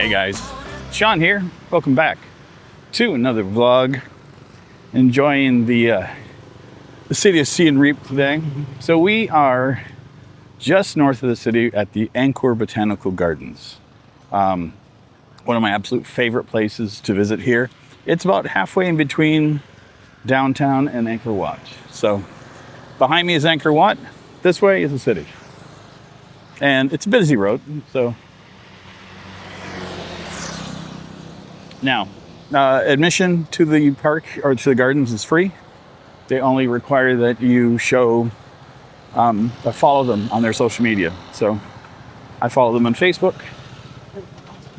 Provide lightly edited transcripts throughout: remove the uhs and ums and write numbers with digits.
Hey guys, Sean here. Welcome back to another vlog. Enjoying the city of Siem today. So we are just north of the city at the Angkor Botanical Gardens. One of my absolute favorite places to visit here. It's about halfway in between downtown and Angkor Wat. So behind me is Angkor Wat. This way is the city. And it's a busy road, so. Now, admission to the park or to the gardens is free. They only require that you follow them on their social media. So I follow them on Facebook.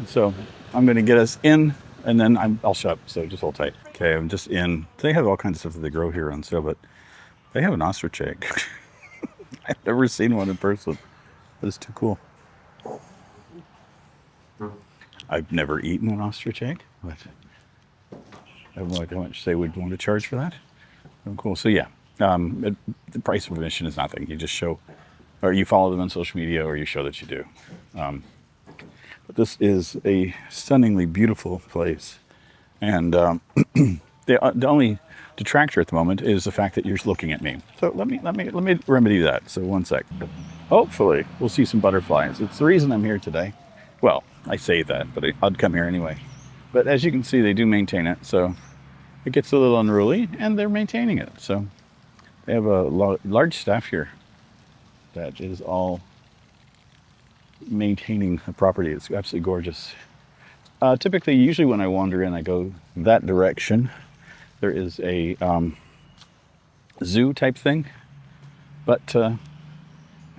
So I'm going to get us in, and then I'll shut up. So just hold tight. Okay, I'm just in. They have all kinds of stuff that they grow here on sale, but they have an ostrich egg. I've never seen one in person. It's too cool. I've never eaten an ostrich egg, but I have no idea how much they would want to charge for that. Oh, cool. So yeah, the price of admission is nothing. You just show, or you follow them on social media, or you show that you do. But this is a stunningly beautiful place, and the only detractor at the moment is the fact that you're looking at me. So let me remedy that. So one sec. Hopefully we'll see some butterflies. It's the reason I'm here today. Well, I say that, but I'd come here anyway. But as you can see, they do maintain it, so it gets a little unruly, and they're maintaining it. So they have a large staff here that is all maintaining the property. It's absolutely gorgeous. Typically, usually when I wander in, I go that direction. There is a zoo type thing, but I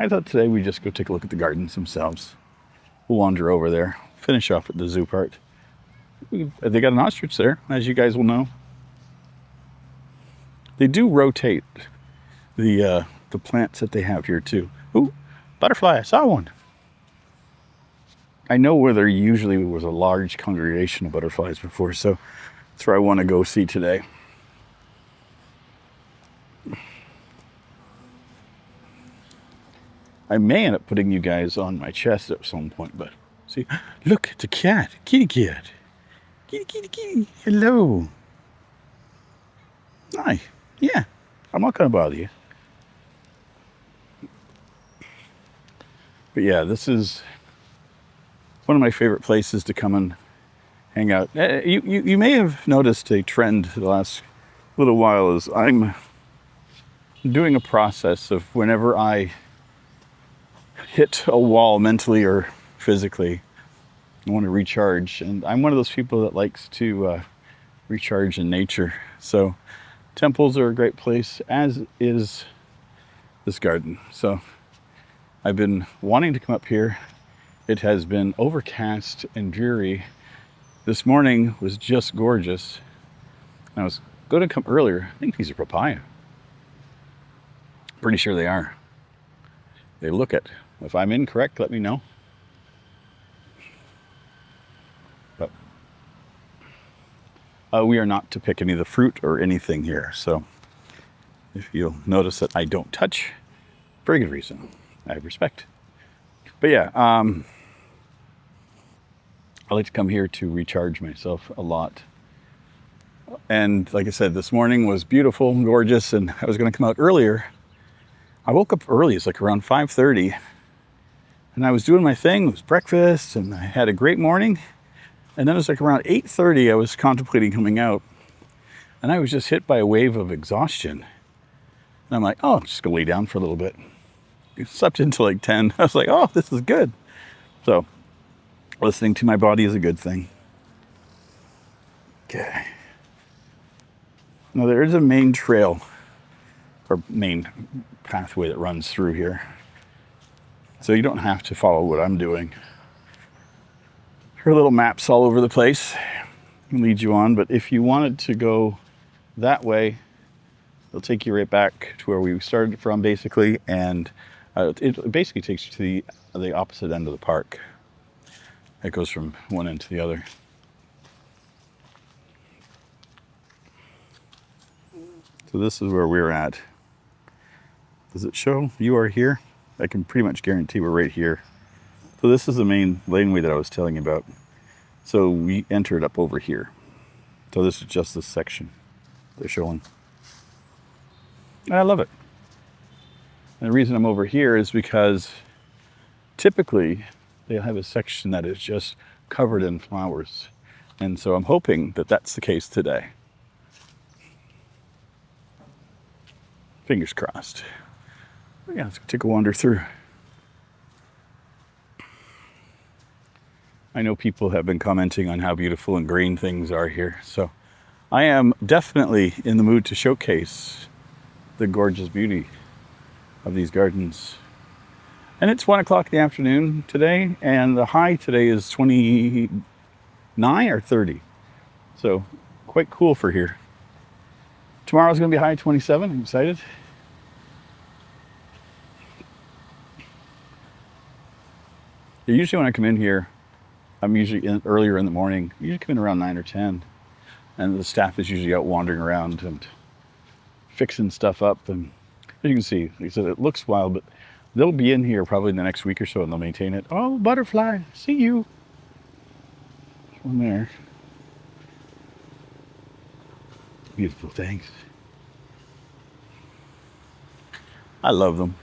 thought today we'd just go take a look at the gardens themselves. We'll wander over there, finish off at the zoo part. They got an ostrich there, as you guys will know. They do rotate the plants that they have here too. Ooh, butterfly! I saw one. I know where there usually was a large congregation of butterflies before, so that's where I want to go see today. I may end up putting you guys on my chest at some point, but see, look, it's a cat, kitty cat. Kitty, kitty, kitty, hello. Hi, yeah, I'm not gonna bother you. But yeah, this is one of my favorite places to come and hang out. You may have noticed a trend the last little while is I'm doing a process of whenever I hit a wall mentally or physically, I want to recharge. And I'm one of those people that likes to recharge in nature. So temples are a great place, as is this garden. So I've been wanting to come up here. It has been overcast and dreary. This morning was just gorgeous. I was going to come earlier. I think these are papaya. Pretty sure they are. They look it. If I'm incorrect, let me know. But we are not to pick any of the fruit or anything here. So if you'll notice that I don't touch, very good reason. I have respect. But yeah, I like to come here to recharge myself a lot. And like I said, this morning was beautiful and gorgeous, and I was going to come out earlier. I woke up early. It's like around 5:30. And I was doing my thing, it was breakfast, and I had a great morning. And then it was like around 8:30, I was contemplating coming out. And I was just hit by a wave of exhaustion. And I'm like, oh, I'm just gonna lay down for a little bit. I slept until like 10. I was like, oh, this is good. So listening to my body is a good thing. Okay. Now there is a main trail, or main pathway that runs through here. So you don't have to follow what I'm doing. There are little maps all over the place and lead you on, but if you wanted to go that way, it'll take you right back to where we started from, basically, and it basically takes you to the opposite end of the park. It goes from one end to the other. So this is where we're at. Does it show you are here? I can pretty much guarantee we're right here. So this is the main laneway that I was telling you about. So we entered up over here. So this is just this section they're showing. And I love it. And the reason I'm over here is because typically they have a section that is just covered in flowers. And so I'm hoping that that's the case today. Fingers crossed. But yeah, let's take a wander through. I know people have been commenting on how beautiful and green things are here. So I am definitely in the mood to showcase the gorgeous beauty of these gardens. And it's 1 o'clock in the afternoon today, and the high today is 29 or 30. So quite cool for here. Tomorrow's gonna be high 27, I'm excited. Usually when I come in here, I'm usually in earlier in the morning. I usually come in around 9 or 10. And the staff is usually out wandering around and fixing stuff up. And as you can see, like I said, it looks wild, but they'll be in here probably in the next week or so and they'll maintain it. Oh, butterfly, see you. There's one there. Beautiful things. I love them.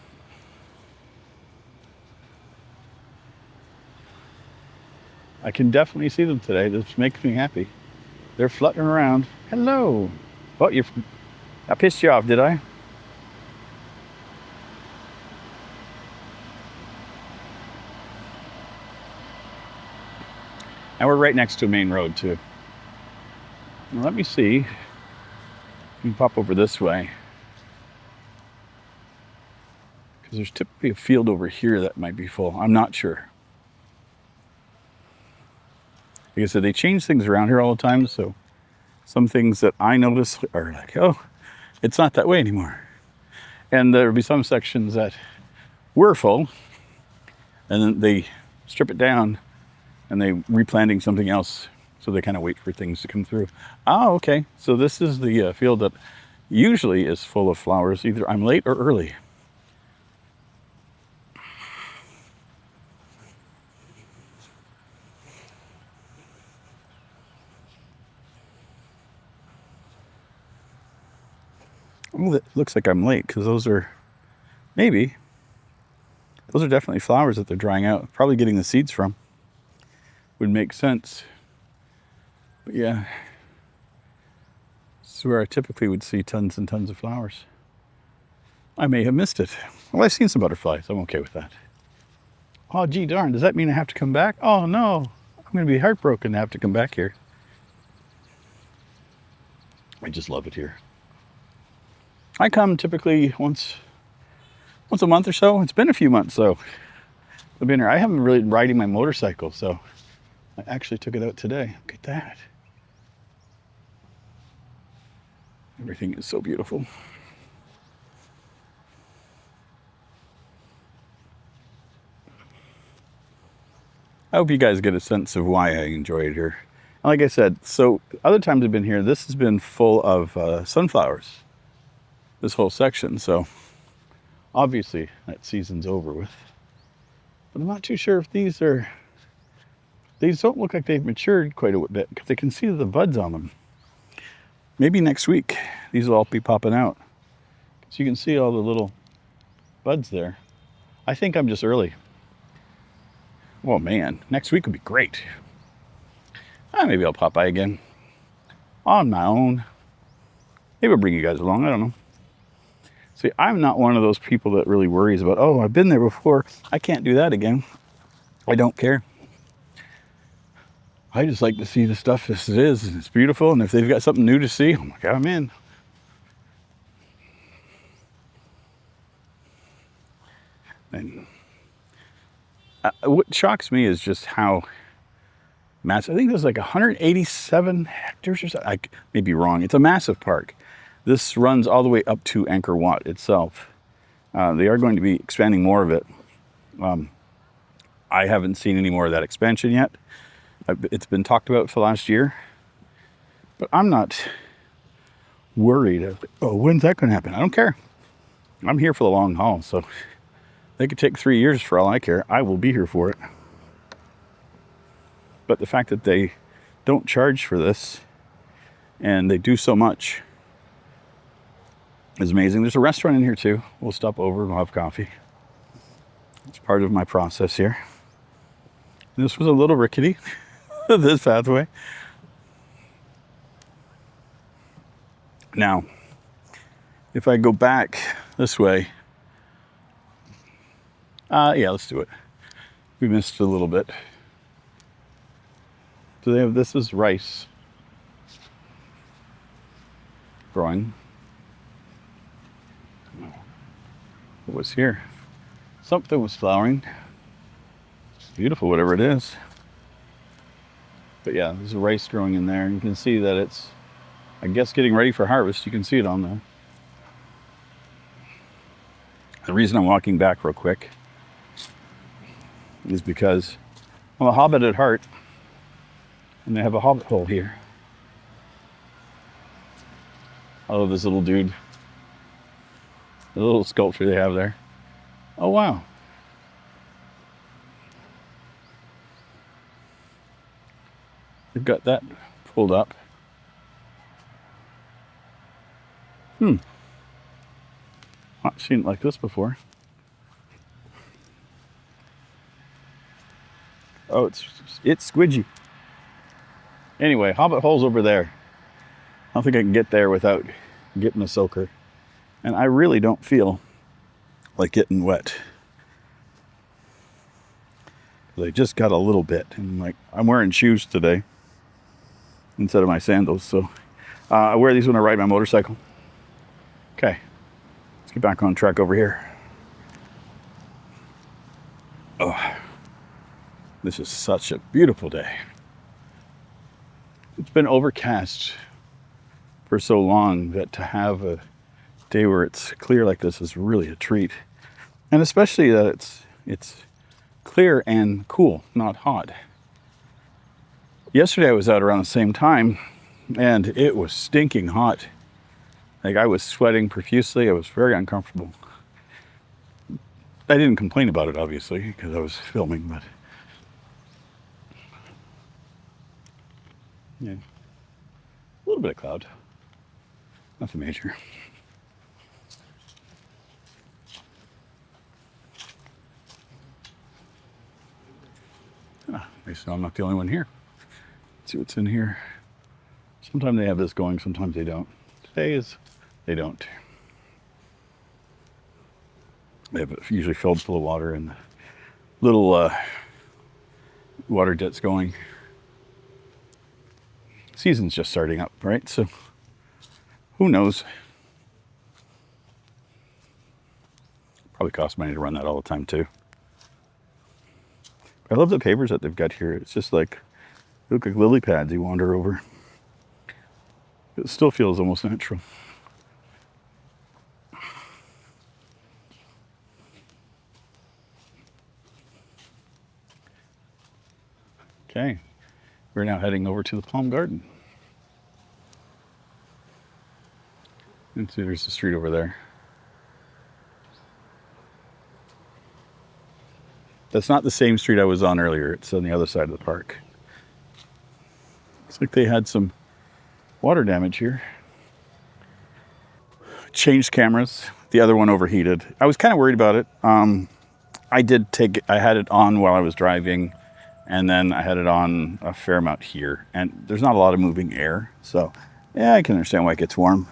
I can definitely see them today. This makes me happy. They're fluttering around. Hello. Oh, I pissed you off, did I? And we're right next to a main road too. Now, let me see. You can pop over this way. Because there's typically a field over here that might be full. I'm not sure. Like I said, they change things around here all the time, so some things that I notice are like, oh, it's not that way anymore. And there'll be some sections that were full, and then they strip it down, and they replanting something else, so they kind of wait for things to come through. Oh, okay. So this is the field that usually is full of flowers. Either I'm late or early. Well, it looks like I'm late because those are definitely flowers that they're drying out. Probably getting the seeds from. Would make sense. But yeah, this is where I typically would see tons and tons of flowers. I may have missed it. Well, I've seen some butterflies. I'm okay with that. Oh, gee darn, does that mean I have to come back? Oh no, I'm gonna be heartbroken to have to come back here. I just love it here. I come typically once a month or so. It's been a few months, so I've been here. I haven't really been riding my motorcycle, so I actually took it out today. Look at that. Everything is so beautiful. I hope you guys get a sense of why I enjoy it here. And like I said, so other times I've been here, this has been full of sunflowers. This whole section, so obviously that season's over with. But I'm not too sure if these don't look like they've matured quite a bit because I can see the buds on them. Maybe next week these will all be popping out. So you can see all the little buds there. I think I'm just early. Oh man, next week would be great. Maybe I'll pop by again on my own. Maybe I'll bring you guys along, I don't know. See, I'm not one of those people that really worries about, oh, I've been there before, I can't do that again. I don't care. I just like to see the stuff as it is, and it's beautiful, and if they've got something new to see, I'm like, I'm in. And what shocks me is just how massive. I think there's like 187 hectares or something. I may be wrong. It's a massive park. This runs all the way up to Angkor Wat itself. They are going to be expanding more of it. I haven't seen any more of that expansion yet. It's been talked about for the last year. But I'm not worried. Oh, when's that going to happen? I don't care. I'm here for the long haul. So they could take 3 years for all I care. I will be here for it. But the fact that they don't charge for this and they do so much is amazing. There's a restaurant in here too. We'll stop over and we'll have coffee. It's part of my process here. This was a little rickety, this pathway. Now, if I go back this way, yeah, let's do it. We missed a little bit. So they have, this is rice growing. What was here? Something was flowering. It's beautiful, whatever it is. But yeah, there's a rice growing in there. You can see that it's, I guess, getting ready for harvest. You can see it on there. The reason I'm walking back real quick is because I'm a hobbit at heart, and they have a hobbit hole here. I love this little dude. The little sculpture they have there. Oh, wow. They've got that pulled up. Not seen it like this before. Oh, it's squidgy. Anyway, hobbit hole's over there. I don't think I can get there without getting a soaker. And I really don't feel like getting wet. I just got a little bit. And like, I'm wearing shoes today instead of my sandals. So I wear these when I ride my motorcycle. Okay, let's get back on track over here. Oh, this is such a beautiful day. It's been overcast for so long that to have a day where it's clear like this is really a treat. And especially that it's clear and cool, not hot. Yesterday I was out around the same time and it was stinking hot. Like, I was sweating profusely. I was very uncomfortable. I didn't complain about it, obviously, because I was filming, but yeah, a little bit of cloud. Nothing major. At least I'm not the only one here. Let's see what's in here. Sometimes they have this going, sometimes they don't. Today is they don't. They have it usually filled full of water and little water jets going. Season's just starting up, right? So who knows? Probably costs money to run that all the time too. I love the pavers that they've got here. It's just like, they look like lily pads you wander over. It still feels almost natural. Okay, we're now heading over to the Palm Garden. And see, there's the street over there. That's not the same street I was on earlier. It's on the other side of the park. Looks like they had some water damage here. Changed cameras. The other one overheated. I was kind of worried about it. I had it on while I was driving, and then I had it on a fair amount here. And there's not a lot of moving air, so yeah, I can understand why it gets warm.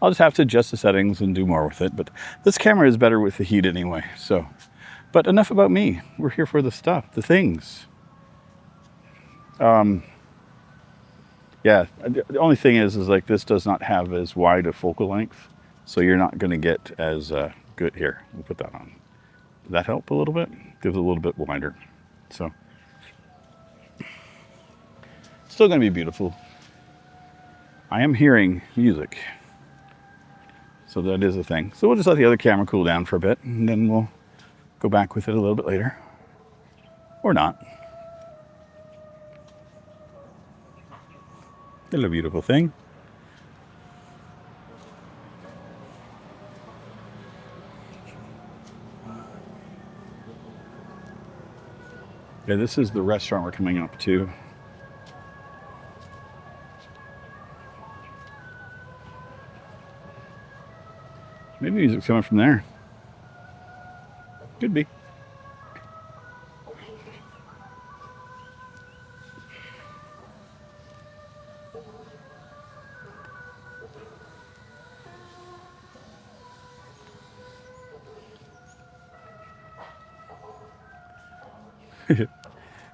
I'll just have to adjust the settings and do more with it. But this camera is better with the heat anyway, so. But enough about me. We're here for the stuff, the things. Yeah, the only thing is like this does not have as wide a focal length, so you're not going to get as good. Here, we'll put that on. Did that help a little bit? Gives it a little bit wider. So, still going to be beautiful. I am hearing music, so that is a thing. So we'll just let the other camera cool down for a bit, and then we'll go back with it a little bit later, or not. Hello, beautiful thing. Yeah, this is the restaurant we're coming up to. Maybe music's coming from there. Could be.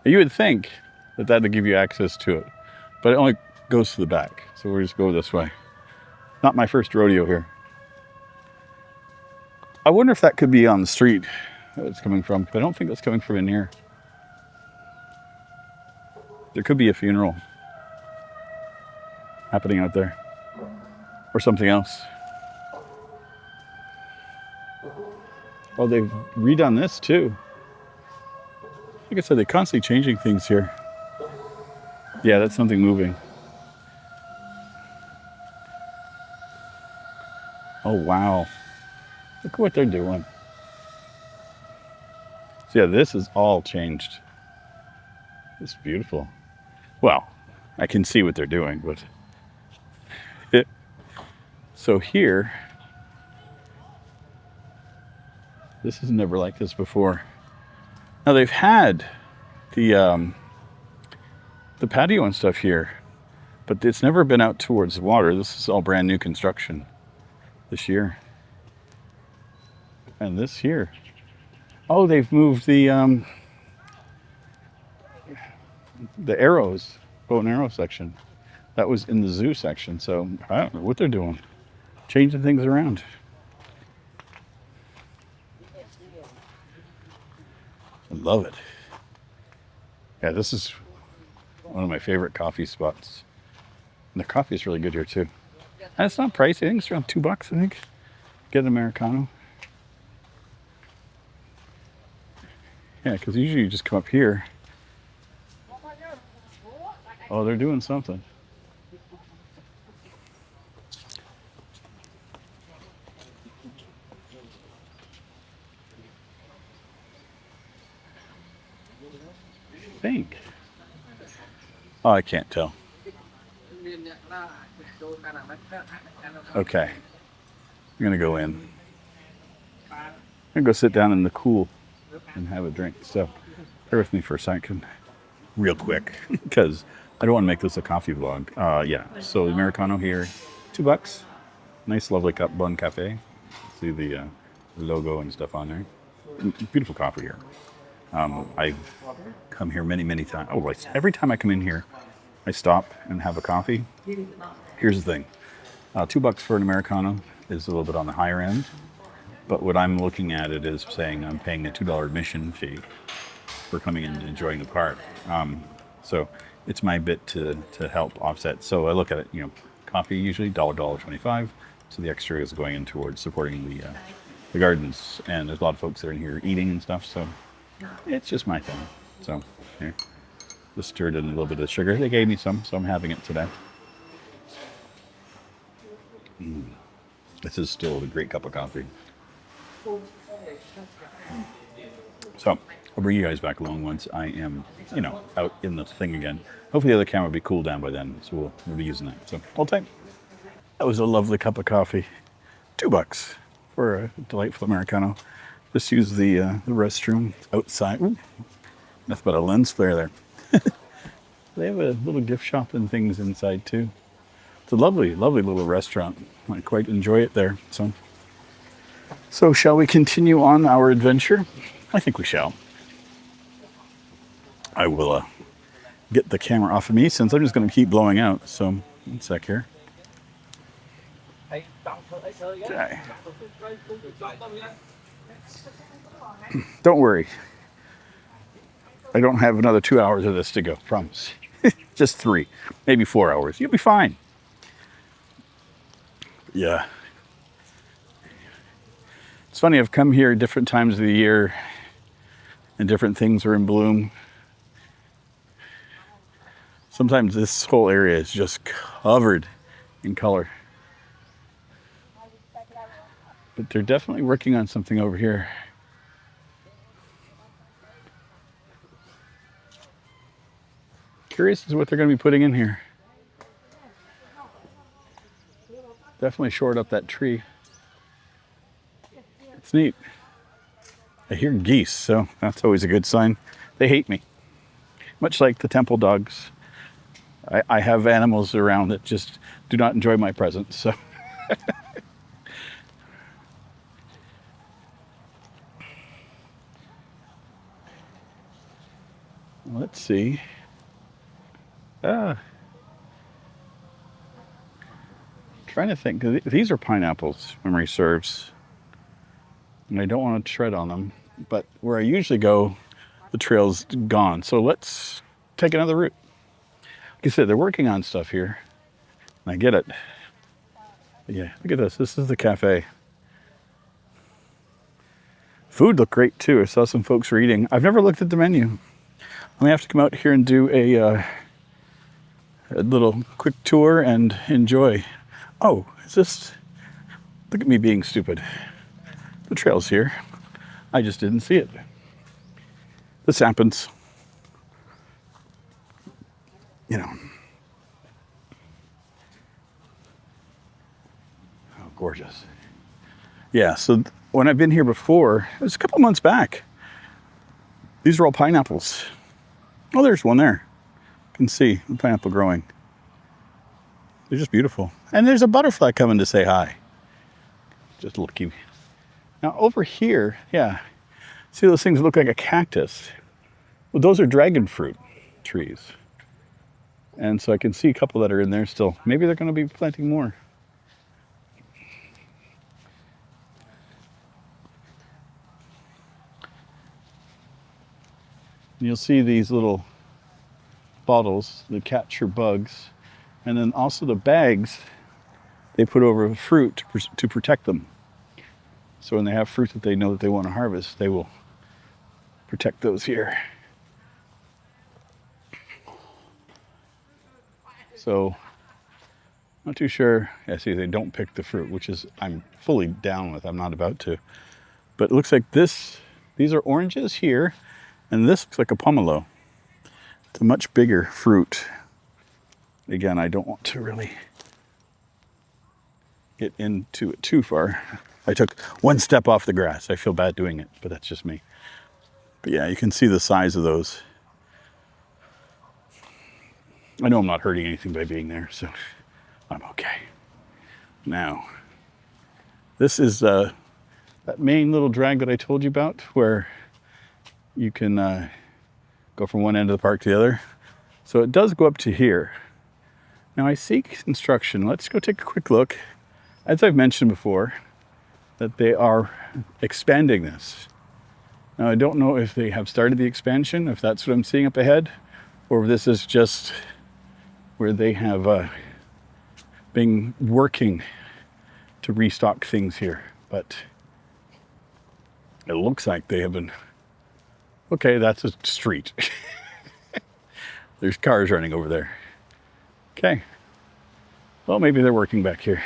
You would think that that would give you access to it, but it only goes to the back. So we'll just go this way. Not my first rodeo here. I wonder if that could be on the street that it's coming from. But I don't think that's coming from in here. There could be a funeral happening out there or something else. Oh, they've redone this too. Like I said, they're constantly changing things here. Yeah, that's something moving. Oh, wow. Look at what they're doing. So yeah, this is all changed. It's beautiful. Well, I can see what they're doing, but so here, this is never like this before. Now they've had the patio and stuff here, but it's never been out towards the water. This is all brand new construction this year. And this here, oh, they've moved the arrows, bow and arrow section. That was in the zoo section, so I don't know what they're doing. Changing things around. I love it. Yeah, this is one of my favorite coffee spots. And the coffee is really good here too. And it's not pricey. I think it's around $2, I think. Get an Americano. Yeah, because usually you just come up here. Oh, they're doing something. I think. Oh, I can't tell. Okay. I'm gonna go in. I'm gonna go sit down in the cool and have a drink. So bear with me for a second, real quick, because I don't want to make this a coffee vlog. Yeah. So the Americano here, $2. Nice, lovely cup, Bun Cafe. See the logo and stuff on there. Beautiful coffee here. I've come here many, many times. Oh, right. Every time I come in here, I stop and have a coffee. Here's the thing. $2 for an Americano is a little bit on the higher end. But what I'm looking at it is saying I'm paying a $2 admission fee for coming in and enjoying the park. So it's my bit to help offset. So I look at it, coffee usually $1.25. So the extra is going in towards supporting the gardens. And there's a lot of folks that are in here eating and stuff. So it's just my thing. So here, just stirred in a little bit of sugar. They gave me some, so I'm having it today. This is still a great cup of coffee. So I'll bring you guys back along once I am, out in the thing again. Hopefully the other camera will be cooled down by then, so we'll be using that. So hold tight. That was a lovely cup of coffee. $2 for a delightful Americano. Just use the restroom outside. Ooh, nothing but a lens flare there. They have a little gift shop and things inside too. It's a lovely, lovely little restaurant. I quite enjoy it there. So shall we continue on our adventure? I think we shall. I will get the camera off of me since I'm just going to keep blowing out. So, one sec here. Okay. Don't worry. I don't have another 2 hours of this to go, promise. Just 3, maybe 4 hours. You'll be fine. Yeah. It's funny, I've come here different times of the year and different things are in bloom. Sometimes this whole area is just covered in color. But they're definitely working on something over here. Curious as to what they're going to be putting in here. Definitely shored up that tree. It's neat. I hear geese, so that's always a good sign. They hate me. Much like the temple dogs. I have animals around that just do not enjoy my presence, so. Let's see. Trying to think. These are pineapples, memory serves. And I don't want to tread on them. But where I usually go, the trail's gone. So let's take another route. Like I said, they're working on stuff here. And I get it. But yeah, look at this. This is the cafe. Food looked great too. I saw some folks were eating. I've never looked at the menu. I'm gonna have to come out here and do a little quick tour and enjoy. Oh, is this? Look at me being stupid. The trail's here. I just didn't see it. This happens. You know. Oh, gorgeous. Yeah, so when I've been here before, it was a couple months back. These are all pineapples. Oh, there's one there. You can see the pineapple growing. They're just beautiful. And there's a butterfly coming to say hi. Just lucky. Now over here, yeah, see those things that look like a cactus? Well, those are dragon fruit trees. And so I can see a couple that are in there still. Maybe they're going to be planting more. And you'll see these little bottles that capture bugs. And then also the bags they put over fruit to protect them. So when they have fruit that they know that they want to harvest, they will protect those here. So, not too sure. Yeah, see, they don't pick the fruit, which is I'm fully down with. I'm not about to. But it looks like these are oranges here, and this looks like a pomelo. It's a much bigger fruit. Again, I don't want to really get into it too far. I took one step off the grass. I feel bad doing it, but that's just me. But yeah, you can see the size of those. I know I'm not hurting anything by being there, so I'm okay. Now, this is that main little drag that I told you about, where you can go from one end of the park to the other. So it does go up to here. Now I see construction. Let's go take a quick look. As I've mentioned before, that they are expanding this. Now I don't know if they have started the expansion, if that's what I'm seeing up ahead, or if this is just where they have been working to restock things here. But it looks like they have been. Okay, that's a street. There's cars running over there. Okay. Well, maybe they're working back here.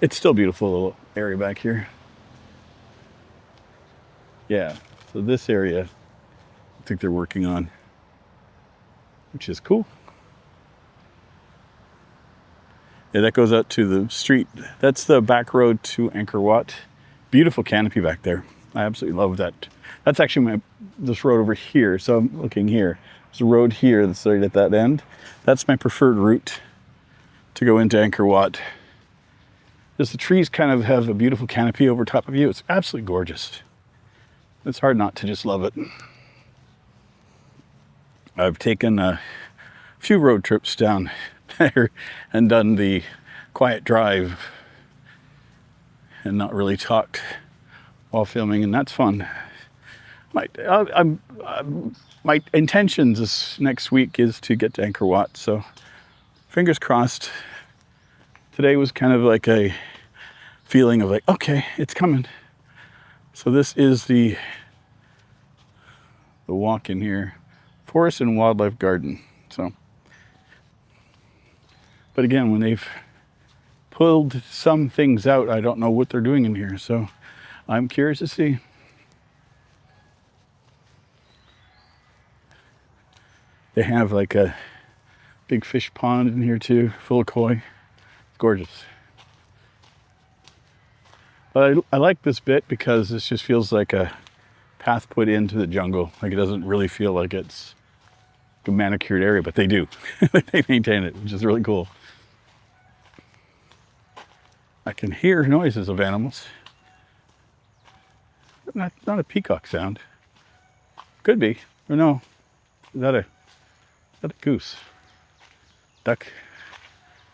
It's still beautiful little area back here. Yeah, so this area, I think they're working on, which is cool. Yeah, that goes out to the street. That's the back road to Angkor Wat. Beautiful canopy back there. I absolutely love that. That's actually this road over here. So I'm looking here. There's a road here that's right at that end. That's my preferred route to go into Angkor Wat. Just the trees kind of have a beautiful canopy over top of you. It's absolutely gorgeous. It's hard not to just love it. I've taken a few road trips down there and done the quiet drive and not really talked while filming, and that's fun. My intentions this next week is to get to Angkor Wat, so fingers crossed. Today was kind of like a feeling of like, okay, it's coming. So this is the walk in here, Forest and Wildlife Garden. So, but again, when they've pulled some things out, I don't know what they're doing in here. So I'm curious to see. They have like a big fish pond in here too, full of koi. It's gorgeous. But I like this bit because this just feels like a path put into the jungle. Like it doesn't really feel like it's a manicured area, but they do. They maintain it, which is really cool. I can hear noises of animals. But not a peacock sound. Could be. Or no. Is that a goose? Duck?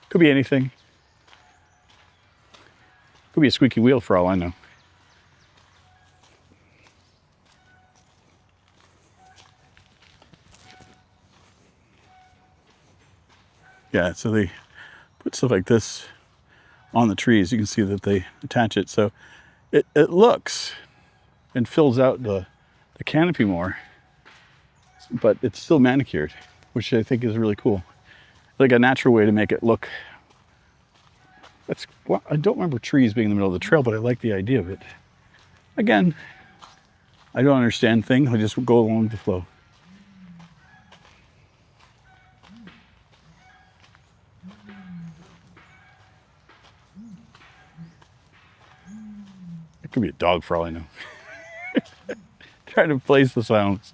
Could be anything. Could be a squeaky wheel for all I know. Yeah, so they put stuff like this on the trees. You can see that they attach it. So it looks and fills out the canopy more, but it's still manicured, which I think is really cool. Like a natural way to make it look. Well, I don't remember trees being in the middle of the trail, but I like the idea of it. Again, I don't understand things. I just go along with the flow. It could be a dog for all I know. Trying to place the sounds.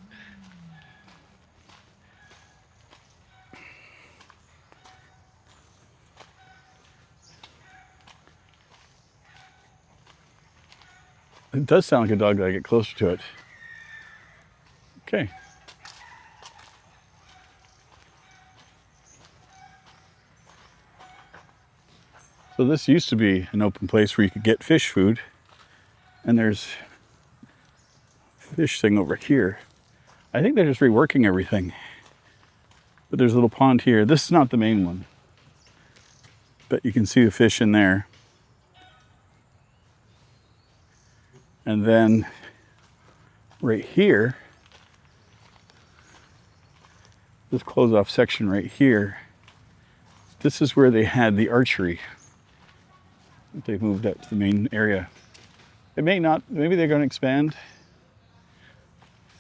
It does sound like a dog that I get closer to it. Okay. So this used to be an open place where you could get fish food. And there's a fish thing over here. I think they're just reworking everything. But there's a little pond here. This is not the main one. But you can see the fish in there. And then right here, this close off section right here, this is where they had the archery. They've moved out to the main area. It may not, maybe they're going to expand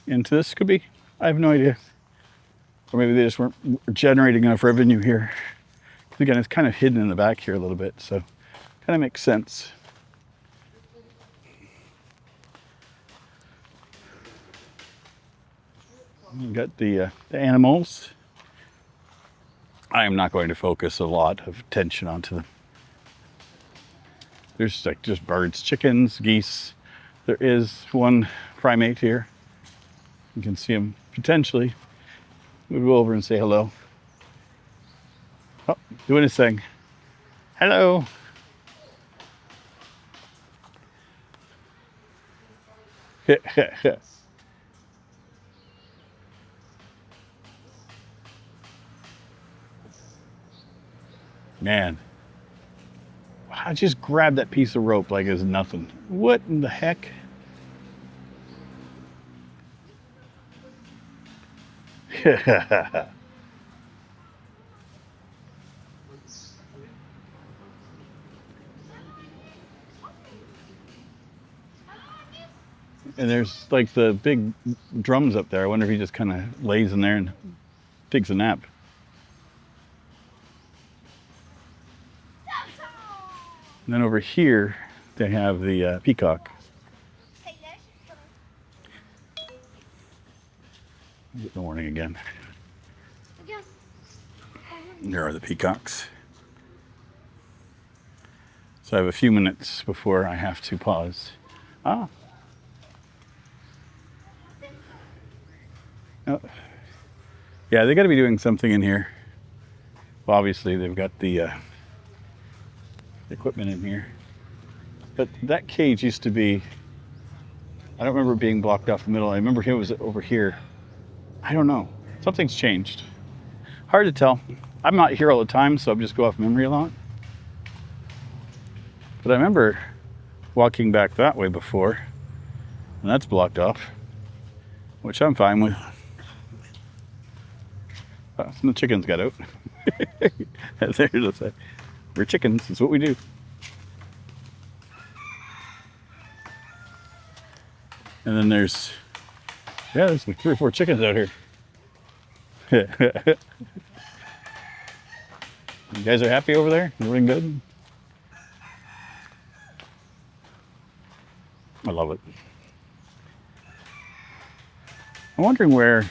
into this, could be. I have no idea. Or maybe they just weren't generating enough revenue here. Because again, it's kind of hidden in the back here a little bit, so kind of makes sense. You got the animals. I am not going to focus a lot of attention onto them. There's like just birds, chickens, geese. There is one primate here. You can see him potentially. We'll go over and say hello. Oh, doing his thing. Hello. Man, I just grabbed that piece of rope like it's nothing. What in the heck? And there's like the big drums up there. I wonder if he just kind of lays in there and takes a nap. And then over here, they have the peacock. Good morning again. There are the peacocks. So I have a few minutes before I have to pause. Ah. Oh. Yeah, they got to be doing something in here. Well, obviously, they've got the equipment in here. But that cage used to be, I don't remember it being blocked off the middle. I remember it was over here. I don't know. Something's changed. Hard to tell. I'm not here all the time, so I just go off memory a lot. But I remember walking back that way before, and that's blocked off, which I'm fine with. Oh, some of the chickens got out. We're chickens, it's what we do. And then there's like 3 or 4 chickens out here. You guys are happy over there? Everything good? I love it. I'm wondering where...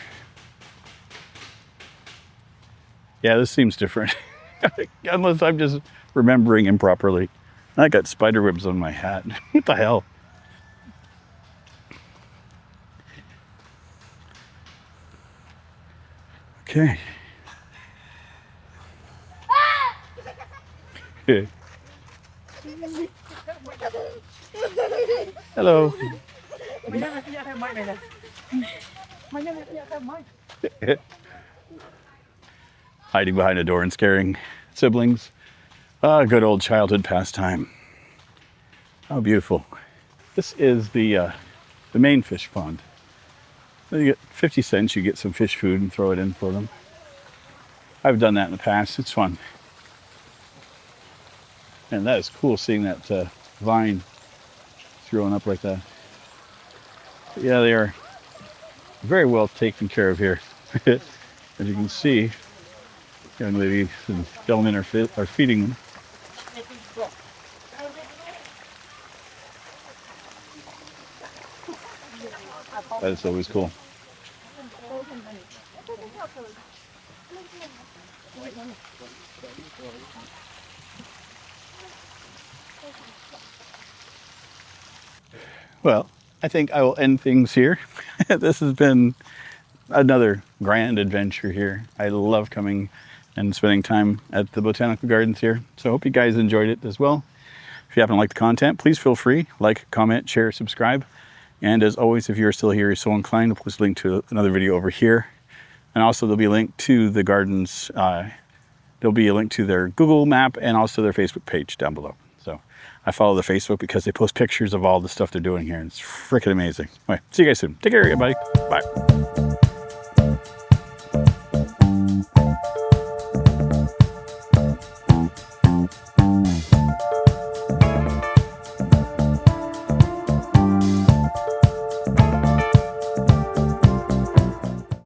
Yeah, this seems different. Unless I'm just remembering improperly. I got spider webs on my hat. What the hell? Okay. Hello. Hiding behind a door and scaring siblings. Ah, good old childhood pastime. How beautiful. This is the main fish pond. You get 50 cents, you get some fish food and throw it in for them. I've done that in the past. It's fun. And that is cool seeing that vine growing up like that. But yeah, they are very well taken care of here. As you can see, young ladies and gentlemen are feeding them. That is always cool. Well, I think I will end things here. This has been another grand adventure here. I love coming and spending time at the Botanical Gardens here. So I hope you guys enjoyed it as well. If you happen to like the content, please feel free, like, comment, share, subscribe. And as always, if you're still here, you're so inclined, please link to another video over here. And also there'll be a link to the gardens. There'll be a link to their Google map and also their Facebook page down below. So I follow the Facebook because they post pictures of all the stuff they're doing here. And it's freaking amazing. All right, see you guys soon. Take care, everybody. Bye.